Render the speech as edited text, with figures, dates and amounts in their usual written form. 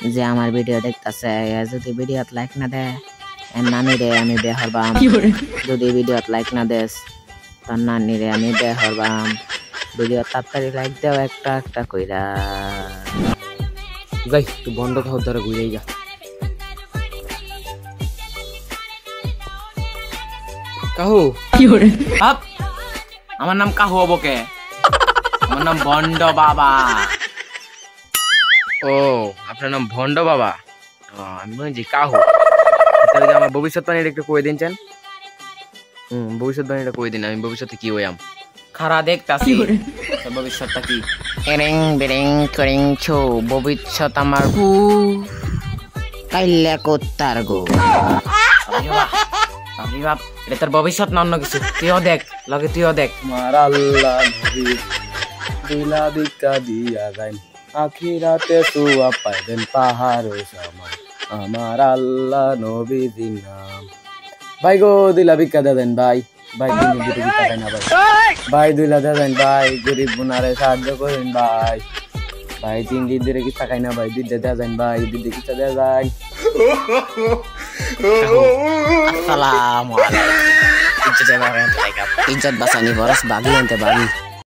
যে আমার ভিডিও দেখতাছে যদি ভিডিওত লাইক না দেয় এর নানি রে আমি বিয়ে করবাম। যদি ভিডিওত লাইক না দেস তোর নানি রে আমি বিয়ে করবাম। ভিডিও তাড়াতাড়ি লাইক দাও একটা একটা কইরা। যাই তুই বন্ধ খাওয়ার দ্বারা ঘুরেই যা। কাহু আপ আমার নাম কাহু হবো কে? আমার নাম ভন্ড বাবা। ও আপনার নাম ভন্ড বাবা? আমি বলছি কাহু। তাহলে আমার ভবিষ্যৎবাণীটা একটু কয়ে দিন চান? ভবিষ্যৎবাণীটা কয়ে দিন, আমি ভবিষ্যতে কি হইয়াম। খারা দেখতাছি ভবিষ্যৎটা কি। এরিং বিরিং করিং ছু ভবিষ্যৎ আমার হু কাইল্লা কুত্তার গো। বাপ এটা তোর ভবিষ্যৎ না অন্য কিছু। তুইও দেখ লগে তুইও দেখ। আমার আল্লাহ নবী দিলা ভিক্ষা দিয়া যাইন আখিরাতে সুয়া পাইবেন পাহাড় সমান। আমার আল্লাহ নবীজির নাম। ভাই গো দিলা ভিক্ষা দিয়ে দেন ভাই। ভাই দিন দিতে ভিক্ষা দেয় না ভাই। ভাই দিলা দিয়ে দেন ভাই, গরিব গুনারে সাহায্য করেন ভাই। ভাই 3 দিন ধরে কি টাকাই না ভাই, দিতে দেয়া যান ভাই, দিতে কিচ্ছা দেয়া যায়। আসসালামু আলাইকুম। ইজ্জত বাঁচানি বরস বাগি আনতে বাগি।